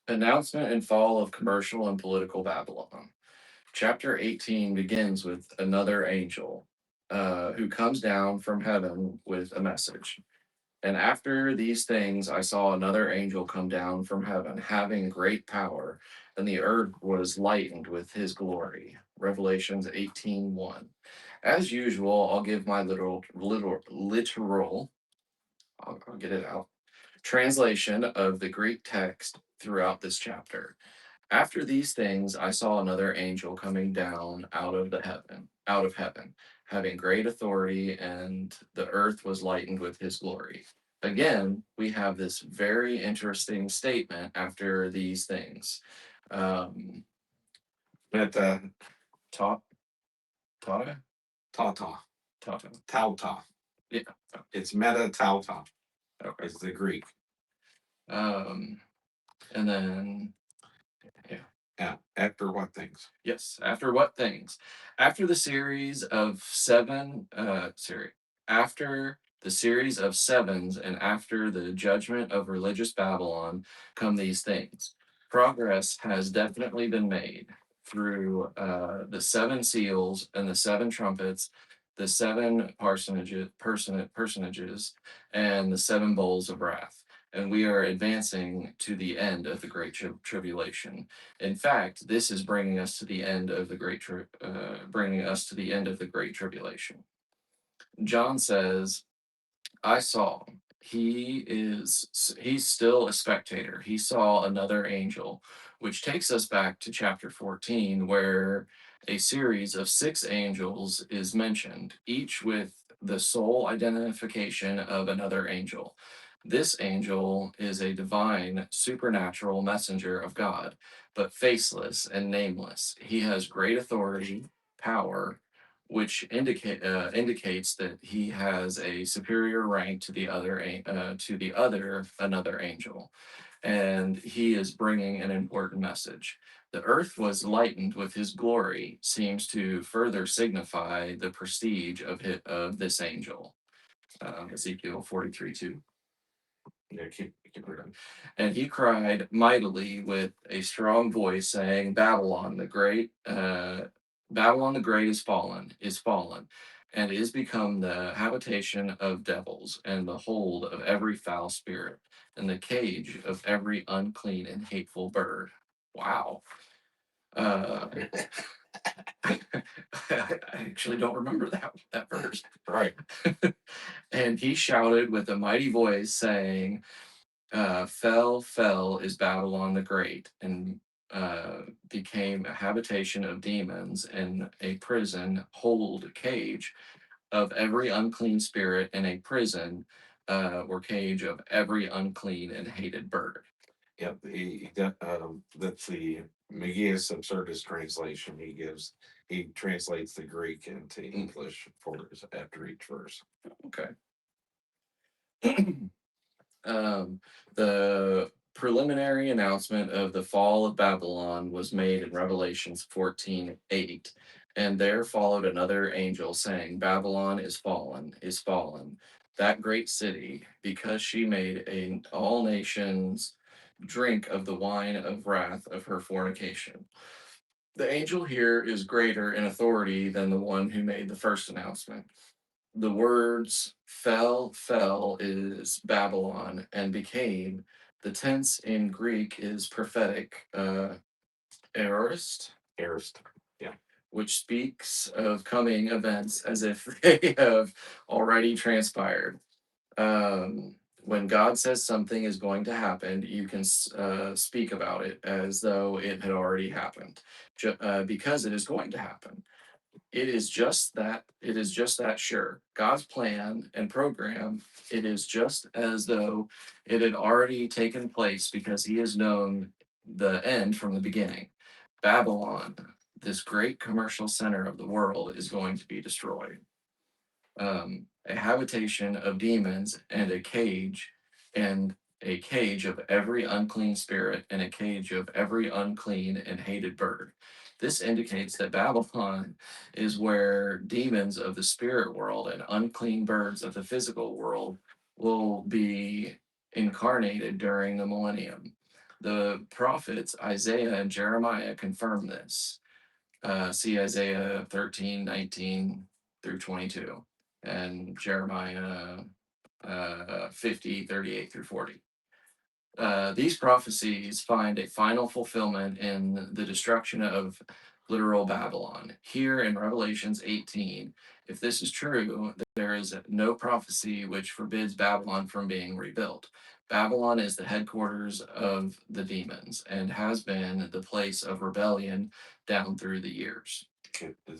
Announcement and fall of commercial and political Babylon. Chapter 18 begins with another angel who comes down from heaven with a message. And after these things, I saw another angel come down from heaven, having great power, and the earth was lightened with his glory. Revelations 18:1. As usual, I'll give my literal I'll get it out, translation of the Greek text throughout this chapter. After these things, I saw another angel coming down out of heaven, having great authority, and the earth was lightened with his glory. Again, we have this very interesting statement after these things. Um, Meta ta, ta, tauta. ta, Tauta. yeah, It's meta tauta. okay. It's the Greek. Um, and then, yeah. Yeah. After what things? Yes. After what things? After the series of after the series of sevens and after the judgment of religious Babylon come these things. Progress has definitely been made through the seven seals and the seven trumpets, the seven personages, and the seven bowls of wrath. And we are advancing to the end of the great tribulation. In fact, this is bringing us to the end of the great tribulation. John says, "I saw." He's still a spectator. He saw another angel, which takes us back to chapter 14, where a series of six angels is mentioned, each with the sole identification of another angel. This angel is a divine, supernatural messenger of God, but faceless and nameless. He has great authority, power, which indicates that he has a superior rank to the other another angel, and he is bringing an important message. The earth was lightened with his glory seems to further signify the prestige of this angel. Ezekiel 43:2. Yeah, keep reading. And he cried mightily with a strong voice, saying, Babylon the Great is fallen, and is become the habitation of devils, and the hold of every foul spirit, and the cage of every unclean and hateful bird. Wow. Uh, I actually don't remember that verse. Right. And he shouted with a mighty voice, saying, fell is Babylon the Great, and became a habitation of demons and a prison, hold, cage of every unclean spirit, and a prison or cage of every unclean and hated bird. Yep. That's the Megaeus Absurdus translation he gives. He translates the Greek into English for after each verse. Okay. Um, the preliminary announcement of the fall of Babylon was made in Revelations 14:8, and there followed another angel saying, Babylon is fallen, that great city, because she made all nations drink of the wine of wrath of her fornication. The angel here is greater in authority than the one who made the first announcement. The words fell is Babylon and became. The tense in Greek is prophetic aorist, Aorist. Yeah. which speaks of coming events as if they have already transpired. When God says something is going to happen, you can speak about it as though it had already happened, because it is going to happen. It is just that sure. God's plan and program, it is just as though it had already taken place because he has known the end from the beginning. Babylon, this great commercial center of the world, is going to be destroyed. A habitation of demons and a cage of every unclean spirit, and a cage of every unclean and hated bird. This indicates that Babylon is where demons of the spirit world and unclean birds of the physical world will be incarnated during the millennium. The prophets Isaiah and Jeremiah confirm this. See Isaiah 13:19 through 22, and Jeremiah 50:38 through 40. These prophecies find a final fulfillment in the destruction of literal Babylon. Here in Revelations 18, if this is true, there is no prophecy which forbids Babylon from being rebuilt. Babylon is the headquarters of the demons and has been the place of rebellion down through the years. Okay, is